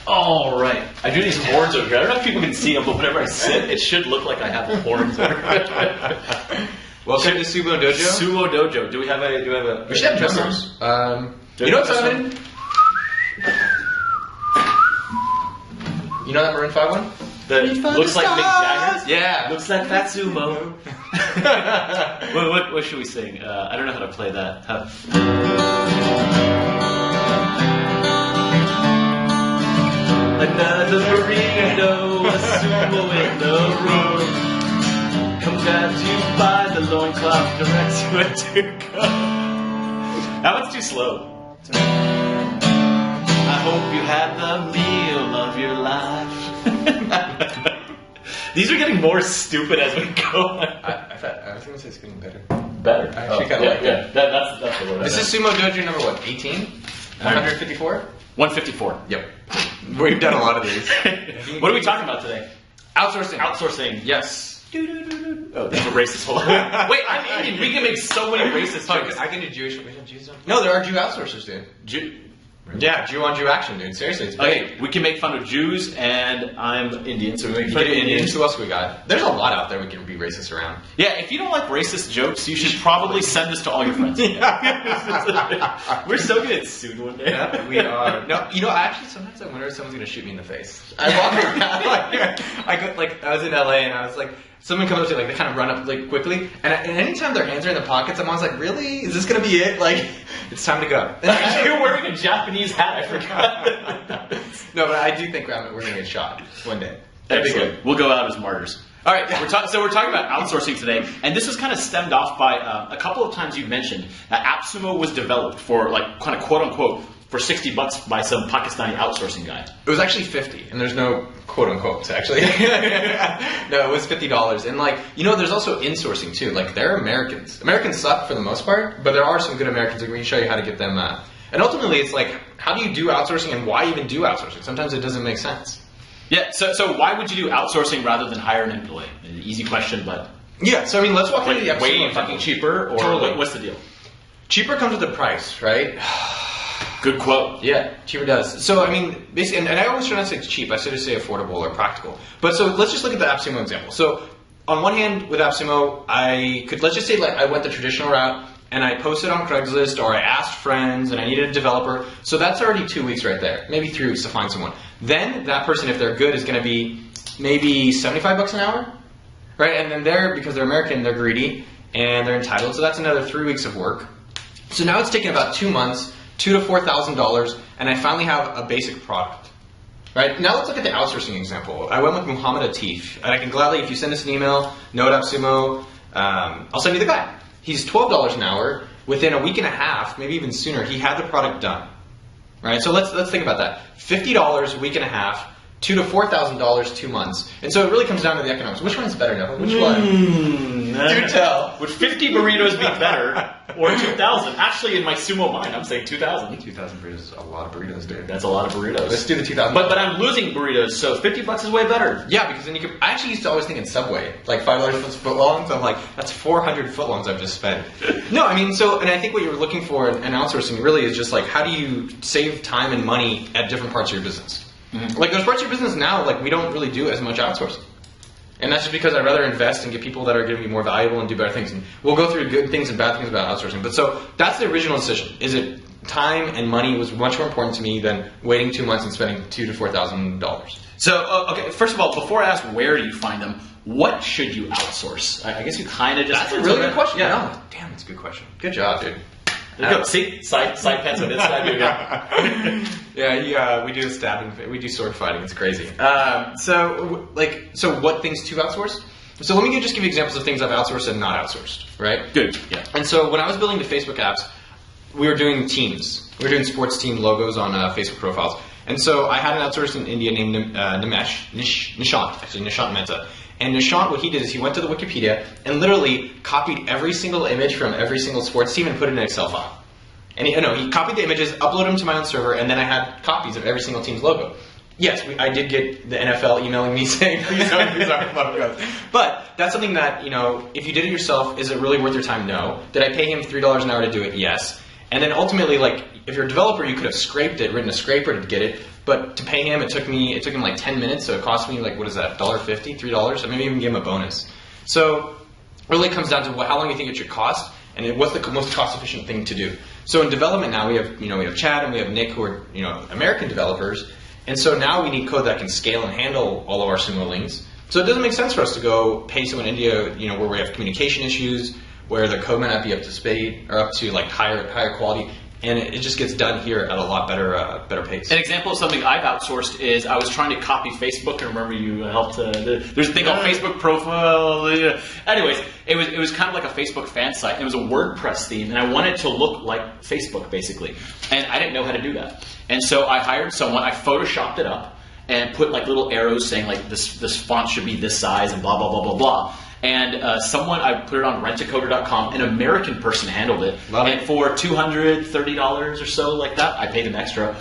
All right. I do these horns over here. I don't know if people can see them, but whenever I sit, it should look like I have horns over here. Welcome to Sumo Dojo. Sumo Dojo. Do we have a? We should have dressers. You know what's happening? You know that Maroon 5 one? That looks like Mick Jagger? Yeah. Looks like Fat Sumo. what should we sing? I don't know how to play that. Another burrito, a sumo in the room. Come grabs you by the loincloth, directs you where to go. That one's too slow. I hope you had the meal of your life. These are getting more stupid as we go. I was going to say it's getting better. Better? I actually kind of like it. That's the word. This is Sumo Dojo number what? 18? 154? 154. Yep. We've done a lot of these. What are we talking about today? Outsourcing. Outsourcing. Yes. Oh, that's a racist. Hold on. Wait, I'm Indian. We can make so many racist jokes. I can do Jewish. We have Jews on. No, there are Jew outsourcers, dude. Yeah, Jew on Jew action, dude. Seriously, it's big. Okay, we can make fun of Jews, and I'm Indian, so we make fun of Indians. Who else we got? There's a lot out there we can be racist around. Yeah, if you don't like racist jokes, you should probably send this to all your friends. We're so good at soon one day. Yeah, we are. No, actually, sometimes I wonder if someone's gonna shoot me in the face. I walk around I was in LA, and I was like, someone comes up to me, like, they kind of run up like quickly, and anytime their hands are in the pockets, I'm always like, really? Is this gonna be it? Like, it's time to go. You're wearing a Japanese hat. I forgot. No, but I do think we're gonna get shot one day. That'd be good. We'll go out as martyrs. All right. So we're talking about outsourcing today, and this was kind of stemmed off by a couple of times you mentioned that AppSumo was developed for, like, kind of quote unquote, for $60 by some Pakistani outsourcing guy. It was actually $50, and there's no quote unquote actually. No, it was $50, and there's also insourcing too. Like, they're Americans. Americans suck for the most part, but there are some good Americans. Like, we can show you how to get them. And ultimately, it's like, how do you do outsourcing, and why even do outsourcing? Sometimes it doesn't make sense. Yeah. So why would you do outsourcing rather than hire an employee? An easy question, but yeah. So I mean, let's walk into the episode. Way fucking cheaper, or totally. What's the deal? Cheaper comes with a price, right? Good quote. Yeah, cheaper does. So, I mean, basically, and I always try not to say cheap. I should say affordable or practical. But so let's just look at the AppSumo example. So, on one hand, with AppSumo, let's just say, I went the traditional route, and I posted on Craigslist, or I asked friends, and I needed a developer. So that's already 2 weeks right there. Maybe 3 weeks to find someone. Then, that person, if they're good, is going to be maybe $75 an hour, right? And then because they're American, they're greedy, and they're entitled. So that's another 3 weeks of work. So now it's taken about 2 months, $2,000 to $4,000, and I finally have a basic product. Right? Now let's look at the outsourcing example. I went with Muhammad Atif, and I can gladly, if you send us an email, know@AppSumo, I'll send you the guy. He's $12 an hour. Within a week and a half, maybe even sooner, he had the product done. Right? So let's think about that. $50 a week and a half, $2,000 to $4,000 2 months, and so it really comes down to the economics. Which one's better, Neville? Which one? Do tell. Would 50 burritos be better, or 2,000? Actually, in my sumo mind, I'm saying 2,000. 2,000 burritos is a lot of burritos, dude. That's a lot of burritos. Let's do the 2,000. But I'm losing burritos, so $50 is way better. Yeah, because then you could. I actually used to always think in Subway, like $5 footlongs. I'm like, that's 400 footlongs I've just spent. No, I mean, and I think what you're looking for in outsourcing really is just like, how do you save time and money at different parts of your business? Mm-hmm. Like, those parts of your business now, like, we don't really do as much outsourcing. And that's just because I'd rather invest and get people that are going to be more valuable and do better things. And we'll go through good things and bad things about outsourcing. But so that's the original decision. Is it time and money was much more important to me than waiting 2 months and spending $2,000 to $4,000. So, okay, first of all, before I ask where do you find them, what should you outsource? I guess you kind of just... That's a really good question. Yeah. No, damn, that's a good question. Good job, dude. There you go. See? Side pets on this side. Yeah, we do stabbing, we do sword fighting. It's crazy. So what things to outsource? So let me just give you examples of things I've outsourced and not outsourced, right? Good. Yeah. And so when I was building the Facebook apps, we were doing teams. We were doing sports team logos on Facebook profiles. And so I had an outsourcer in India named Nishant Mehta. And Nishant, what he did is he went to the Wikipedia and literally copied every single image from every single sports team and put it in an Excel file. And he copied the images, uploaded them to my own server, and then I had copies of every single team's logo. Yes, I did get the NFL emailing me saying, please don't use our logos. But that's something that, if you did it yourself, is it really worth your time? No. Did I pay him $3 an hour to do it? Yes. And then ultimately, if you're a developer, you could have scraped it, written a scraper to get it. But to pay him, it took him like 10 minutes, so it cost me like, what is that, $1.50, $3? I maybe even give him a bonus. So it really comes down to how long you think it should cost, and what's the most cost-efficient thing to do. So in development now, we have Chad and we have Nick, who are American developers, and so now we need code that can scale and handle all of our Sumo links. So it doesn't make sense for us to go pay someone in India, where we have communication issues, where the code might not be up to speed or up to like higher quality. And it just gets done here at a lot better pace. An example of something I've outsourced is I was trying to copy Facebook. And remember, you helped. There's a thing called Facebook profile. Anyways, it was kind of like a Facebook fan site. And it was a WordPress theme, and I wanted it to look like Facebook basically. And I didn't know how to do that. And so I hired someone. I photoshopped it up and put like little arrows saying like this font should be this size and blah blah blah blah blah. And I put it on rentacoder.com. An American person handled it. And for $230 or so like that, I paid them extra.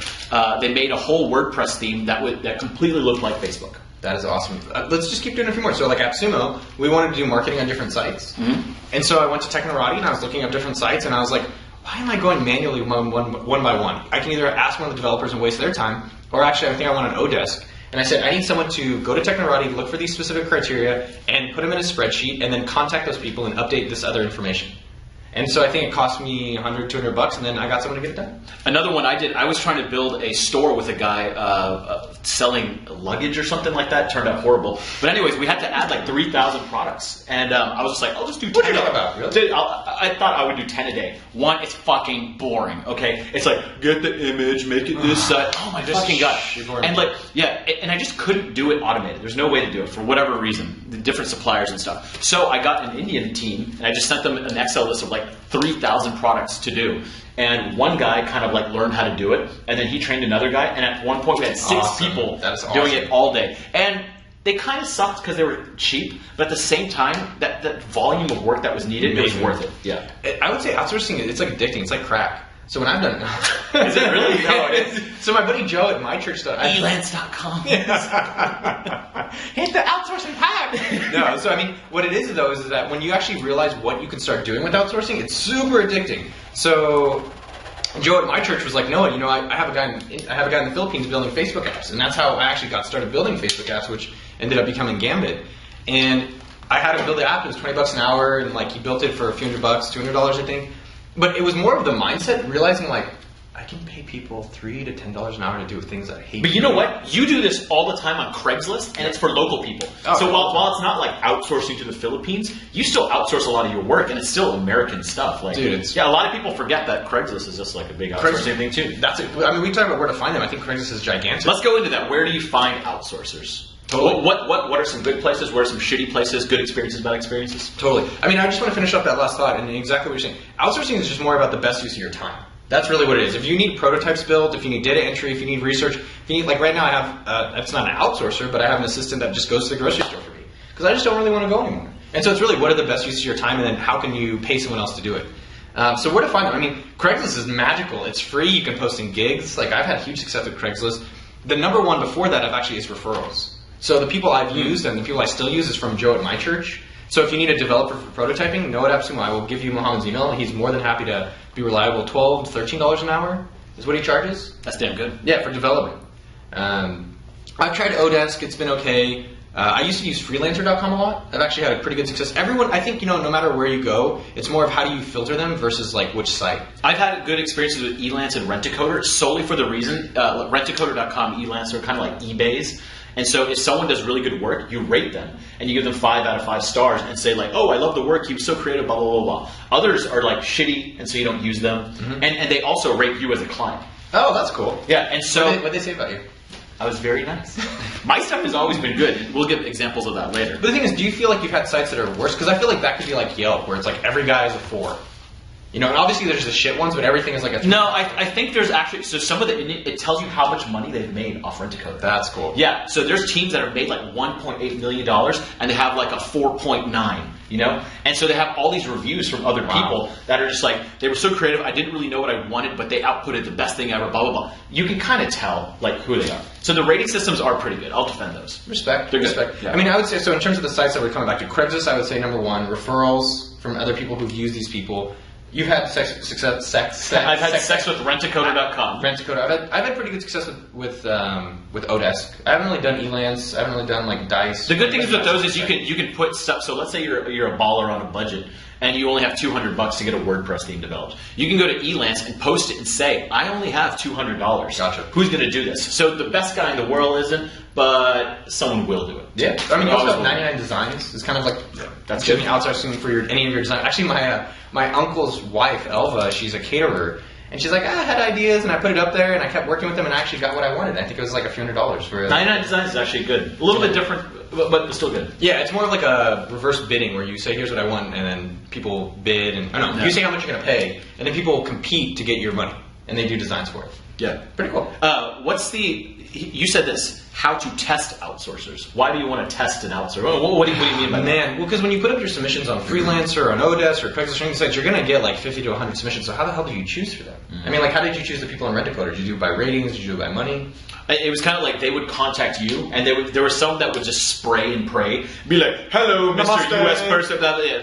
They made a whole WordPress theme that completely looked like Facebook. That is awesome. Let's just keep doing a few more. So like AppSumo, we wanted to do marketing on different sites. Mm-hmm. And so I went to Technorati and I was looking up different sites and I was like, why am I going manually one by one? I can either ask one of the developers and waste their time, or actually I think I want an Odesk. And I said, I need someone to go to Technorati, look for these specific criteria, and put them in a spreadsheet, and then contact those people and update this other information. And so I think it cost me $100, $200, and then I got someone to get it done. Another one I did, I was trying to build a store with a guy selling luggage or something like that. It turned out horrible. But anyways, we had to add like 3,000 products. And I was just like, I'll just do 10 a day. What are you talking about? Really? Dude, I thought I would do 10 a day. One, it's fucking boring, okay? It's like, get the image, make it this size. Oh my fucking God. And like, yeah, and I just couldn't do it automated. There's no way to do it for whatever reason. The different suppliers and stuff. So I got an Indian team, and I just sent them an Excel list of like 3,000 products to do. And one guy kind of like learned how to do it, and then he trained another guy, and at one point we had 6 people doing it all day. And they kind of sucked because they were cheap, but at the same time, that volume of work that was needed, it was worth it. Yeah. I would say outsourcing, it's like addicting. It's like crack. So when I've done it... Is it really? No, it is. So my buddy Joe at my church... Elance.com. Hit the outsourcing tab! No, so I mean, what it is though is that when you actually realize what you can start doing with outsourcing, it's super addicting. So Joe at my church was like, no, I have a guy in the Philippines building Facebook apps, and that's how I actually got started building Facebook apps, which ended up becoming Gambit. And I had him build the app. It was $20 an hour, and like he built it for a few $100, $200, I think. But it was more of the mindset, realizing like, I can pay people $3 to $10 an hour to do things I hate. But you know what? You do this all the time on Craigslist, and it's for local people. Oh, so while it's not like outsourcing to the Philippines, you still outsource a lot of your work, and it's still American stuff. Like, dude, a lot of people forget that Craigslist is just like a big outsourcing thing too. That's it. I mean, we talk about where to find them. I think Craigslist is gigantic. Let's go into that. Where do you find outsourcers? Totally. What are some good places? What are some shitty places? Good experiences, bad experiences? Totally. I mean, I just want to finish up that last thought, and exactly what you're saying. Outsourcing is just more about the best use of your time. That's really what it is. If you need prototypes built, if you need data entry, if you need research, if you need, like right now I have, it's not an outsourcer, but I have an assistant that just goes to the grocery store for me. Because I just don't really want to go anymore. And so it's really what are the best uses of your time, and then how can you pay someone else to do it? So where to find them? I mean, Craigslist is magical. It's free. You can post in gigs. Like I've had huge success with Craigslist. The number one before that actually is referrals. So the people I've used and the people I still use is from Joe at my church. So if you need a developer for prototyping, Noah at AppSumo, I will give you Mohammed's email. He's more than happy to be reliable. $12 to $13 an hour is what he charges. That's damn good. Yeah, for development. I've tried Odesk. It's been okay. I used to use freelancer.com a lot. I've actually had a pretty good success. Everyone, I think, no matter where you go, it's more of how do you filter them versus like which site. I've had good experiences with Elance and Rent-A-Coder solely for the reason Rent-A-Coder.com, Elance are kind of like eBays. And so if someone does really good work, you rate them and you give them 5 out of 5 stars and say like, oh, I love the work, he was so creative, blah, blah, blah, blah. Others are like shitty and so you don't use them. Mm-hmm. And they also rate you as a client. Oh, that's cool. Yeah, and so... What'd they say about you? I was very nice. My stuff has always been good. We'll give examples of that later. But the thing is, do you feel like you've had sites that are worse? Because I feel like that could be like Yelp, where it's like every guy is a 4. And obviously there's the shit ones, but everything is like a 3. No, I think there's actually, so some of it tells you how much money they've made off Rent-A-Coder. That's cool. Yeah, so there's teams that have made like $1.8 million and they have like a 4.9, And so they have all these reviews from other people that are just like, they were so creative, I didn't really know what I wanted, but they outputted the best thing ever, blah, blah, blah. You can kind of tell like who they are. So the rating systems are pretty good. I'll defend those. Respect. They're Respect. Good. Yeah. I mean, I would say, so in terms of the sites that we're coming back to, Craigslist, I would say number 1, referrals from other people who've used these people. You've had sex. I've had sex with rentacoder.com. Rentacoder. I've had pretty good success with Odesk. I haven't really done Elance. I haven't really done like Dice. The good thing with those is you can put stuff. So let's say you're a baller on a budget and you only have $200 to get a WordPress theme developed. You can go to Elance and post it and say, I only have $200. Gotcha. Who's going to do this? So the best guy in the world isn't, but someone will do it. Yeah. I mean, you also have 99 Designs. It's kind of like that's good. Outsourcing for any of your design. Actually, my uncle's wife, Elva, she's a caterer. And she's like, I had ideas, and I put it up there, and I kept working with them, and I actually got what I wanted. I think it was like a few $100 for it. 99 Designs is actually good. A little bit different, but still good. Yeah, it's more of like a reverse bidding where you say, here's what I want, and then people bid, and I don't know, you say how much you're going to pay, and then people compete to get your money, and they do designs for it. Yeah. Pretty cool. You said this, how to test outsourcers. Why do you want to test an outsourcer? What do you mean by that? Well, because when you put up your submissions on Freelancer, on Odesk, or Craigslist training sites, you're going to get like 50 to 100 submissions. So how the hell do you choose for them? I mean, like, how did you choose the people on Rent-A-Coder? Did you do it by ratings? Did you do it by money? It was kind of like they would contact you, and there were some that would just spray and pray, be like, hello, Mr. Namaste. US person.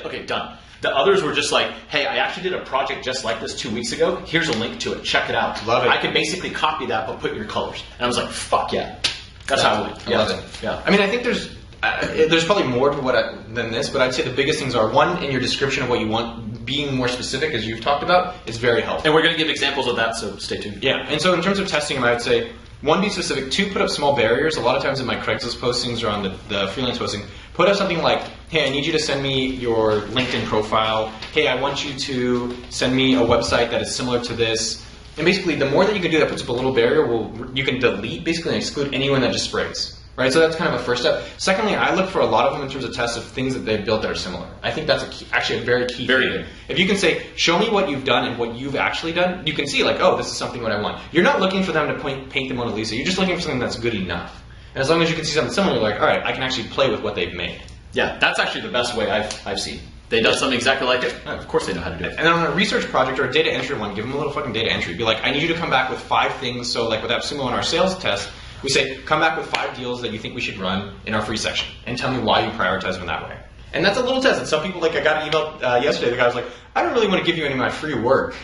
Okay, done. The others were just like, hey, I actually did a project just like this 2 weeks ago. Here's a link to it. Check it out. Love it. I could basically copy that, but put your colors. And I was like, fuck yeah. That's how I went. I love it. Yeah. I mean, I think there's probably more to than this, but I'd say the biggest things are, one, in your description of what you want, being more specific, as you've talked about, is very helpful. And we're going to give examples of that, so stay tuned. Yeah, and so in terms of testing them, I would say, one, be specific. Two, put up small barriers. A lot of times in my Craigslist postings or on the freelance posting, put up something like, hey, I need you to send me your LinkedIn profile. Hey, I want you to send me a website that is similar to this. And basically, the more that you can do that puts up a little barrier, you can delete, basically, and exclude anyone that just sprays. Right, so that's kind of a first step. Secondly, I look for a lot of them in terms of tests of things that they've built that are similar. I think that's actually a very key thing. If you can say, show me what you've done and what you've actually done, you can see like, oh, this is something what I want. You're not looking for them to paint the Mona Lisa. You're just looking for something that's good enough. And as long as you can see something similar, you're like, all right, I can actually play with what they've made. Yeah, that's actually the best way I've seen. They do something exactly like it. Of course they know how to do it. And then on a research project or a data entry one, give them a little fucking data entry. Be like, I need you to come back with 5 things. So like with AppSumo in our sales test, we say, come back with 5 deals that you think we should run in our free section, and tell me why you prioritize them that way. And that's a little test. And some people, like I got an email yesterday, the guy was like, I don't really want to give you any of my free work.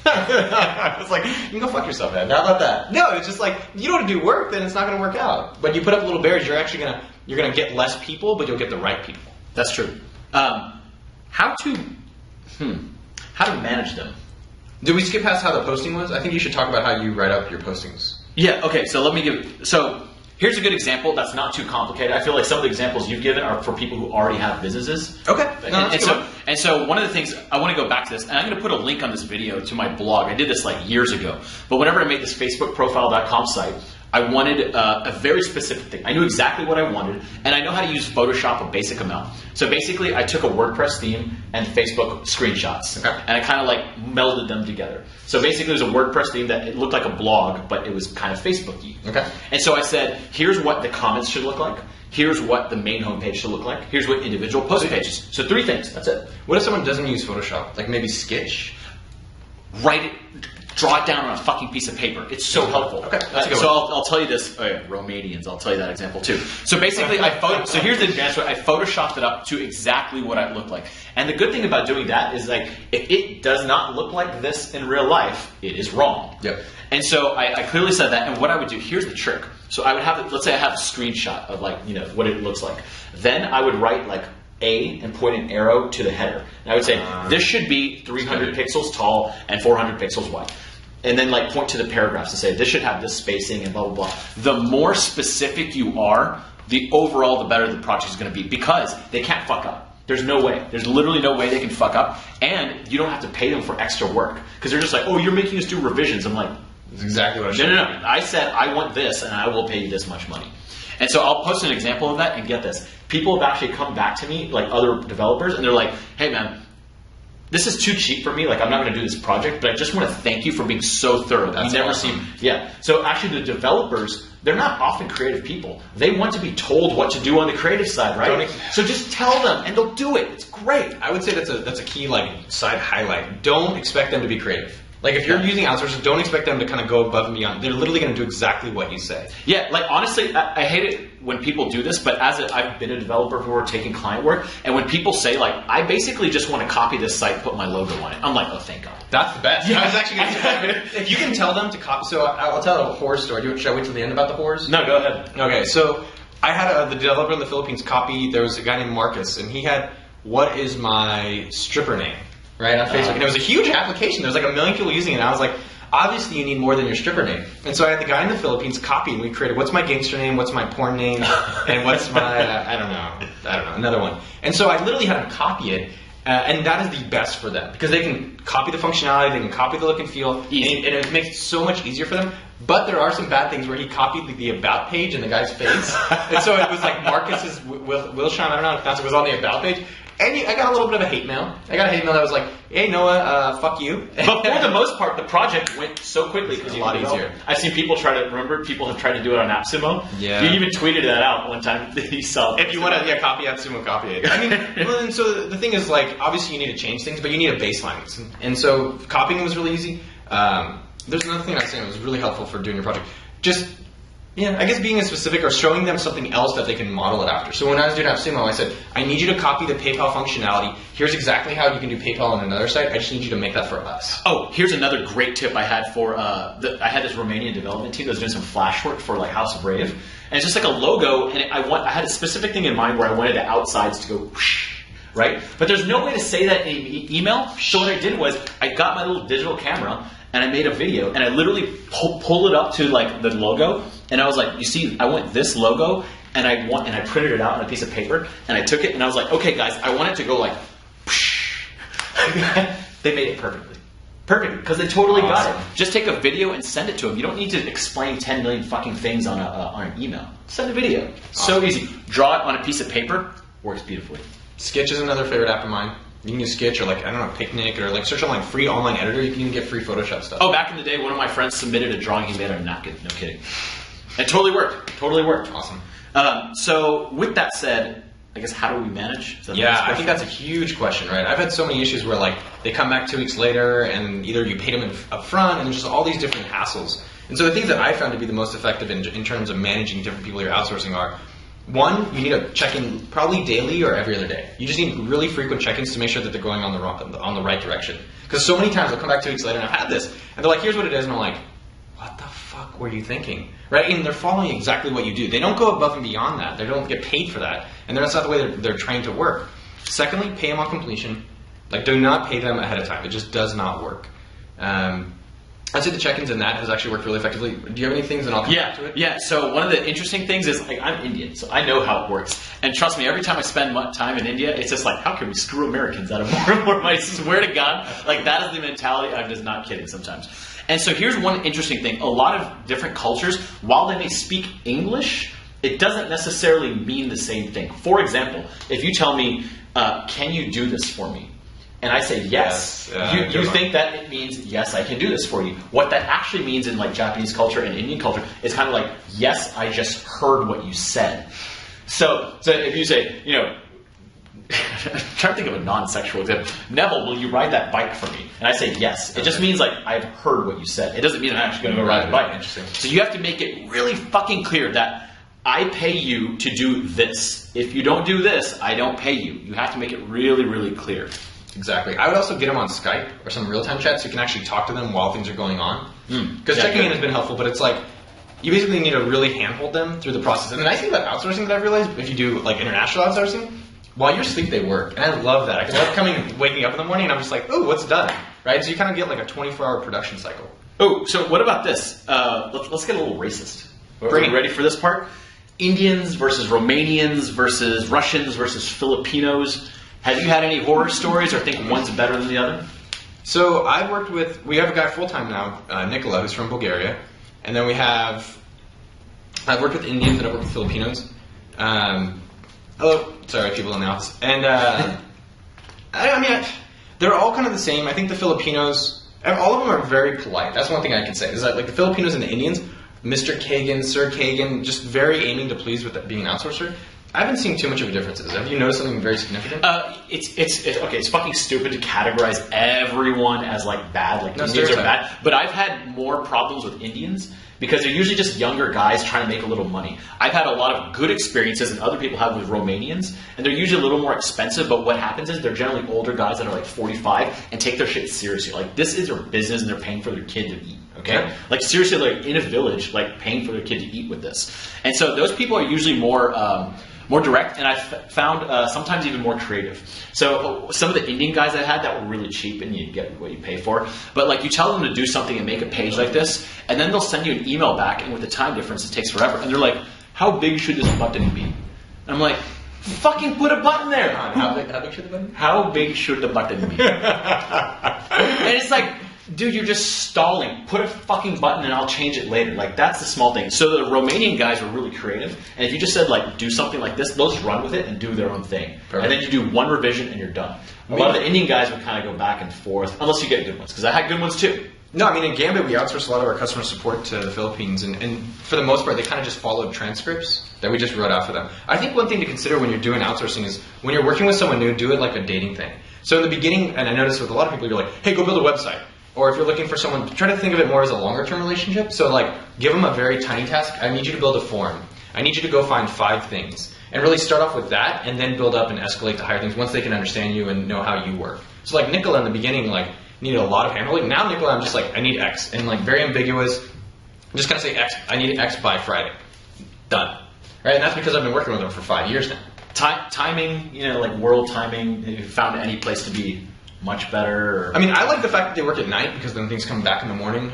I was like, you can go fuck yourself, man. How about that? No, it's just like, you don't want to do work, then it's not going to work out. But you put up little barriers, you're actually you're gonna get less people, but you'll get the right people. That's true. How to manage them? Did we skip past how the posting was? I think you should talk about how you write up your postings. Yeah, okay, so here's a good example that's not too complicated. I feel like some of the examples you've given are for people who already have businesses. Okay. And so one of the things, I want to go back to this, and I'm going to put a link on this video to my blog. I did this like years ago. But whenever I made this facebookprofile.com site, I wanted a very specific thing. I knew exactly what I wanted, and I know how to use Photoshop a basic amount. So basically, I took a WordPress theme and Facebook screenshots, and I kind of like melded them together. So basically, it was a WordPress theme that it looked like a blog, but it was kind of Facebook-y. Okay. And so I said, here's what the comments should look like. Here's what the main homepage should look like. Here's what individual post pages. So 3 things. That's it. What if someone doesn't use Photoshop? Like maybe Sketch? Write it. Draw it down on a fucking piece of paper. It's so helpful. Okay, that's a good so one. I'll tell you this. Oh yeah, Romanians. I'll tell you that example too. So basically, so here's the advanced way. I photoshopped it up to exactly what it looked like. And the good thing about doing that is like, if it does not look like this in real life, it is wrong. Yep. And so I clearly said that. And what I would do, here's the trick. So I would have, let's say I have a screenshot of like, what it looks like. Then I would write like A and point an arrow to the header. And I would say, this should be 300 pixels tall and 400 pixels wide. And then like point to the paragraphs and say, this should have this spacing and blah, blah, blah. The more specific you are, the better the project is going to be, because they can't fuck up. There's no way. There's literally no way they can fuck up. And you don't have to pay them for extra work. Because they're just like, oh, you're making us do revisions. I'm like, that's exactly what I should. No. I said, I want this and I will pay you this much money. And so I'll post an example of that, and get this. People have actually come back to me, like other developers, and they're like, hey man, this is too cheap for me. Like, I'm not going to do this project, but I just want to thank you for being so thorough. That's never awesome. Yeah. So actually, the developers, they're not often creative people. They want to be told what to do on the creative side, right? So just tell them, and they'll do it. It's great. I would say that's a key like side highlight. Don't expect them to be creative. Like if you're using outsourcers, don't expect them to kind of go above and beyond. They're literally going to do exactly what you say. Yeah, like honestly, I hate it when people do this, but I've been a developer who are taking client work, and when people say like, I basically just want to copy this site, put my logo on it, I'm like, oh, thank God. That's the best. Yeah. I was actually going to say, if you can tell them to copy, so I'll tell a horror story. Should I wait till the end about the horrors? No, go ahead. Okay, so I had the developer in the Philippines copy, there was a guy named Marcus, and he had, what is my stripper name? Right, on Facebook. And it was a huge application. There was like 1 million people using it, and I was like, obviously you need more than your stripper name. And so I had the guy in the Philippines copy, and we created what's my gangster name, what's my porn name, and what's my, I don't know, another one. And so I literally had him copy it, and that is the best for them, because they can copy the functionality, they can copy the look and feel, and it makes it so much easier for them. But there are some bad things where he copied the about page in the guy's face. And so it was like Marcus's Wilshon, I don't know if that's what was on the about page. And I got a little bit of a hate mail. I got a hate mail that was like, hey, Noah, fuck you. But for the most part, the project went so quickly. It's a lot easier. I've seen people people have tried to do it on AppSumo. Yeah. You even tweeted that out one time that you saw. If you want to copy AppSumo, copy it. I mean, well, and so the thing is, like, obviously you need to change things, but you need a baseline. And so copying was really easy. There's another thing I was saying that was really helpful for doing your project. Just, yeah, I guess being as specific or showing them something else that they can model it after. So when I was doing AppSumo, I said, I need you to copy the PayPal functionality. Here's exactly how you can do PayPal on another site. I just need you to make that for us. Oh, here's another great tip I had for, I had this Romanian development team that was doing some flash work for like House of Brave. And it's just like a logo, and I had a specific thing in mind where I wanted the outsides to go whoosh, right? But there's no way to say that in email. So what I did was, I got my little digital camera, and I made a video, and I literally pulled it up to like the logo, and I was like, you see, I want this logo, and I printed it out on a piece of paper, and I took it, and I was like, okay, guys, I want it to go like, they made it perfectly. Perfect, because they totally got it. Just take a video and send it to them. You don't need to explain 10 million fucking things on an email. Send a video. So easy. Draw it on a piece of paper. Works beautifully. Sketch is another favorite app of mine. You can use Sketch or like, I don't know, Picnic or like search online, free online editor. You can even get free Photoshop stuff. Oh, back in the day, one of my friends submitted a drawing he made on a napkin. No kidding. It totally worked. Totally worked. Awesome. So with that said, I guess how do we manage? Yeah, I think that's a huge question, right? I've had so many issues where like they come back 2 weeks later and either you paid them up front and there's just all these different hassles. And so the things that I found to be the most effective in terms of managing different people you're outsourcing are, one, you need to check in probably daily or every other day. You just need really frequent check-ins to make sure that they're going on the right direction. Because so many times they'll come back 2 weeks later and I've had this, and they're like, here's what it is, and I'm like, what the fuck were you thinking? Right? And they're following exactly what you do. They don't go above and beyond that. They don't get paid for that. And that's not the way they're trained to work. Secondly, pay them on completion. Like, do not pay them ahead of time. It just does not work. I'd say the check-ins in that has actually worked really effectively. Do you have any things, and I'll come back to it? Yeah, so one of the interesting things is, like, I'm Indian, so I know how it works. And trust me, every time I spend time in India, it's just like, how can we screw Americans out of more and more money? I swear to God, like, that is the mentality. I'm just not kidding sometimes. And so here's one interesting thing. A lot of different cultures, while they may speak English, it doesn't necessarily mean the same thing. For example, if you tell me, can you do this for me? And I say yes, you think that it means, yes, I can do this for you. What that actually means in like Japanese culture and Indian culture is kind of like, yes, I just heard what you said. So if you say, you know, I'm trying to think of a non-sexual example. Neville, will you ride that bike for me? And I say yes. It just means like, I've heard what you said. It doesn't mean I'm actually going to go ride the bike. Interesting. So you have to make it really fucking clear that I pay you to do this. If you don't do this, I don't pay you. You have to make it really, really clear. Exactly. I would also get them on Skype or some real-time chat so you can actually talk to them while things are going on. Because checking in has been helpful, but it's like, you basically need to really handhold them through the process. And the nice thing about outsourcing that I've realized, if you do like international outsourcing, while you're asleep, they work. And I love that. I love waking up in the morning and I'm just like, oh, what's done? Right? So you kind of get like a 24-hour production cycle. Oh, so what about this? Let's get a little racist. Are you ready for this part? Indians versus Romanians versus Russians versus Filipinos. Have you had any horror stories or think one's better than the other? So I've worked with, we have a guy full-time now, Nicola, who's from Bulgaria. And then I've worked with Indians and I've worked with Filipinos. Hello, sorry, people in the office. And I mean, they're all kind of the same. I think the Filipinos, all of them are very polite. That's one thing I can say. Is that like the Filipinos and the Indians, Mr. Kagan, Sir Kagan, just very aiming to please with being an outsourcer. I haven't seen too much of a difference. Have you noticed something very significant? It's fucking stupid to categorize everyone as like bad, like No, Indians are stereotype. bad. But I've had more problems with Indians because they're usually just younger guys trying to make a little money. I've had a lot of good experiences, and other people have with Romanians, and they're usually a little more expensive. But what happens is they're generally older guys that are like 45 and take their shit seriously. Like this is their business, and they're paying for their kid to eat. Okay, Yeah. like seriously, like in a village, like paying for their kid to eat with this. And so those people are usually more direct, and I've found sometimes even more creative. So some of the Indian guys I had that were really cheap, and you get what you pay for. But like you tell them to do something and make a page like this, and then they'll send you an email back, and with the time difference, it takes forever. And they're like, "How big should this button be?" And I'm like, "Fucking put a button there." How big should the button be? How big should the button be? And it's like, dude, you're just stalling. Put a fucking button and I'll change it later. Like, that's the small thing. So the Romanian guys were really creative. And if you just said, like, do something like this, they'll just run with it and do their own thing. Perfect. And then you do one revision and you're done. A lot of the Indian guys would kind of go back and forth, unless you get good ones. Because I had good ones too. No, I mean, in Gambit, we outsource a lot of our customer support to the Philippines, and for the most part, they kind of just followed transcripts that we just wrote out for them. I think one thing to consider when you're doing outsourcing is when you're working with someone new, do it like a dating thing. So in the beginning, and I noticed with a lot of people, you're like, hey, go build a website. Or if you're looking for someone, try to think of it more as a longer-term relationship. So like, give them a very tiny task. I need you to build a form. I need you to go find 5 things. And really start off with that, and then build up and escalate to higher things once they can understand you and know how you work. So like Nicola in the beginning, like, needed a lot of handholding. Now Nicola, I'm just like, I need X. And like, very ambiguous. I'm just going to say X. I need X by Friday. Done. Right? And that's because I've been working with them for 5 years now. Timing, like world timing, have you found any place to be much better? Or? I mean, I like the fact that they work at night because then things come back in the morning.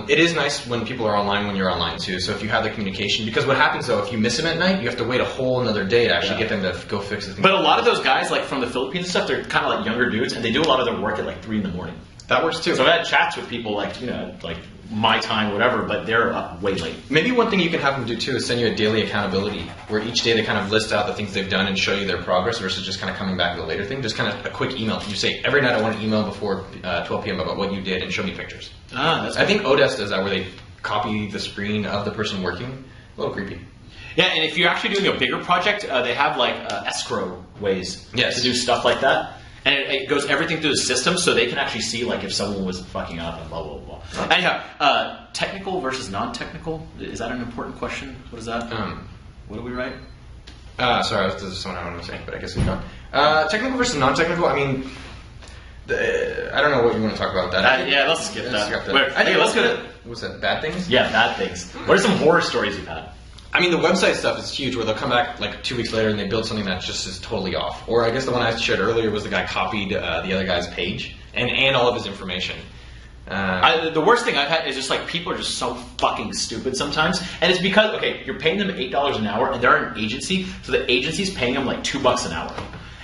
It is nice when people are online when you're online too. So if you have the communication, because what happens though, if you miss them at night, you have to wait a whole another day to actually get them to go fix the thing. But a lot of those guys, like from the Philippines and stuff, they're kind of like younger dudes, and they do a lot of their work at like 3 in the morning. That works too. So I've had chats with people like, like my time, whatever, but they're up way late. Maybe one thing you can have them do too is send you a daily accountability where each day they kind of list out the things they've done and show you their progress versus just kind of coming back to the later thing. Just kind of a quick email. You say, every night I want an email before 12 p.m. about what you did and show me pictures. That's I think Odes does that where they copy the screen of the person working. A little creepy. Yeah, and if you're actually doing a bigger project, they have like escrow ways to do stuff like that. And it goes everything through the system, so they can actually see like if someone was fucking up and blah blah blah. Anyhow, technical versus non-technical, is that an important question? What is that? What do we write? Sorry, this is someone I wanted to say, but I guess we've gone. Technical versus non-technical. I mean, I don't know what you want to talk about with that. Yeah, let's skip that. Let's go to what's that? Bad things. Yeah, bad things. What are some horror stories you've had? I mean, the website stuff is huge, where they'll come back like 2 weeks later and they build something that just is totally off. Or I guess the one I shared earlier was the guy copied the other guy's page and all of his information. The worst thing I've had is just like people are just so fucking stupid sometimes, and it's because you're paying them $8 an hour, and they're an agency, so the agency's paying them like $2 an hour.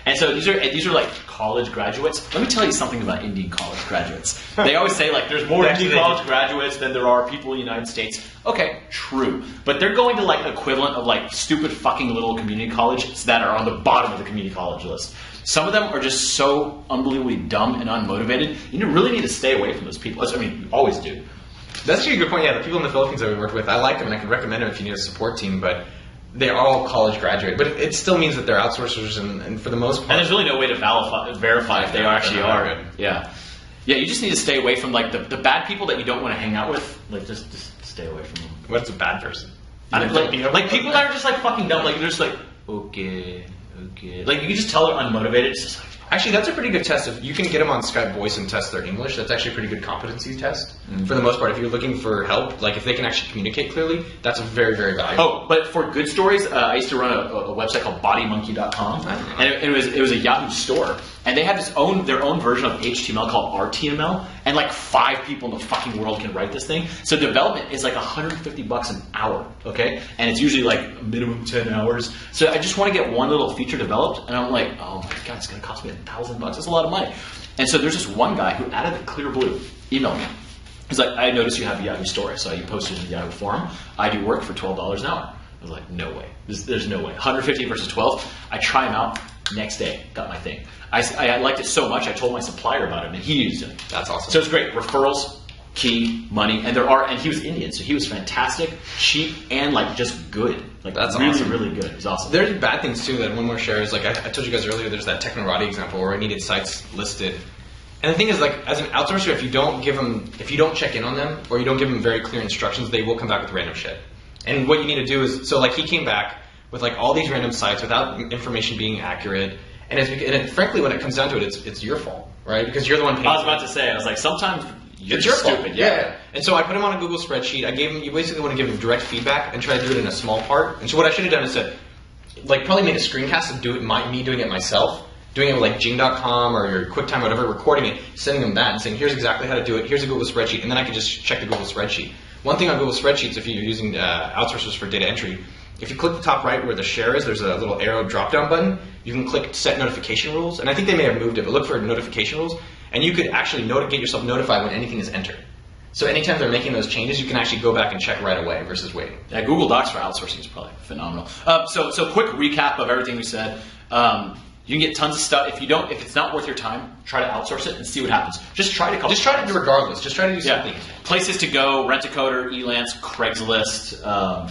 And so these are like college graduates. Let me tell you something about Indian college graduates. They always say like there's more Indian college graduates than there are people in the United States. Okay, true. But they're going to like an equivalent of like stupid fucking little community colleges that are on the bottom of the community college list. Some of them are just so unbelievably dumb and unmotivated. You really need to stay away from those people. I mean, you always do. That's actually a good point. Yeah, the people in the Philippines that we worked with, I like them and I can recommend them if you need a support team, but they're all college graduate, but it still means that they're outsourcers, and for the most part, and there's really no way to verify if they actually are. Yeah, you just need to stay away from like the bad people that you don't want to hang out with. Like just stay away from them. What's a bad person? Like people that are just like fucking dumb. Like they're just like okay. Like you can just tell they're unmotivated. It's just like. Actually, that's a pretty good test. If you can get them on Skype voice and test their English, that's actually a pretty good competency test. For the most part, if you're looking for help, like if they can actually communicate clearly, that's very, very valuable. Oh, but for good stories, I used to run a website called bodymonkey.com, and it was a Yahoo store, and they had their own version of HTML called RTML, and like 5 people in the fucking world can write this thing. So development is like $150 an hour, okay? And it's usually like minimum 10 hours. So I just want to get one little feature developed, and I'm like, oh my god, it's going to cost me $1,000. That's a lot of money. And so there's this one guy who added the clear blue, emailed me. He's like, I noticed you have a Yahoo store, so you posted in the Yahoo forum. I do work for $12 an hour. I was like, no way. There's no way. 150 versus 12. I try him out. Next day, got my thing. I liked it so much, I told my supplier about it, and he used it. That's awesome. So it's great. Referrals, key, money, and he was Indian, so he was fantastic, cheap, and like just good. Like that's really, awesome. really good. He's awesome. There's bad things too. That one more share is like I told you guys earlier. There's that Technorati example where I needed sites listed, and the thing is like as an outsourcer, if you don't check in on them or you don't give them very clear instructions, they will come back with random shit. And what you need to do is so like he came back with like all these random sites without information being accurate, and frankly, when it comes down to it, it's your fault, right? Because you're the one paying. I was about to say, I was like, sometimes. It's your fault. Stupid, yeah. And so I put him on a Google spreadsheet. I gave him. You basically want to give him direct feedback and try to do it in a small part. And so what I should have done is said, like, probably make a screencast and do it. Me doing it myself, doing it with like Jing.com or your QuickTime or whatever, recording it, sending them that, and saying, here's exactly how to do it. Here's a Google spreadsheet, and then I could just check the Google spreadsheet. One thing on Google spreadsheets, if you're using outsourcers for data entry, if you click the top right where the share is, there's a little arrow drop-down button. You can click Set Notification Rules, and I think they may have moved it, but look for notification rules, and you could actually get yourself notified when anything is entered. So anytime they're making those changes, you can actually go back and check right away versus waiting. Yeah, Google Docs for outsourcing is probably phenomenal. So quick recap of everything we said. You can get tons of stuff. If it's not worth your time, try to outsource it and see what happens. Just try it a couple times. Just try to do regardless. Just try to do something. Places to go: Rent-A-Coder, Elance, Craigslist,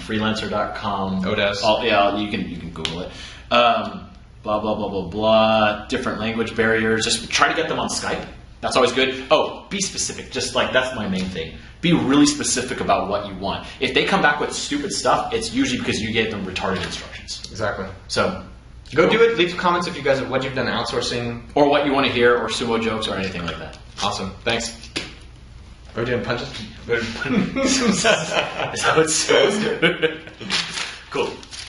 Freelancer.com. Odesk. You can Google it. Blah blah blah blah blah. Different language barriers. Just try to get them on Skype. That's always good. Oh, be specific. Just like that's my main thing. Be really specific about what you want. If they come back with stupid stuff, it's usually because you gave them retarded instructions. Exactly. So go do it. Leave comments if you guys what you've done outsourcing or what you want to hear or sumo jokes or anything like that. Awesome. Thanks. Are we doing punches? Is that what it's supposed to? Cool.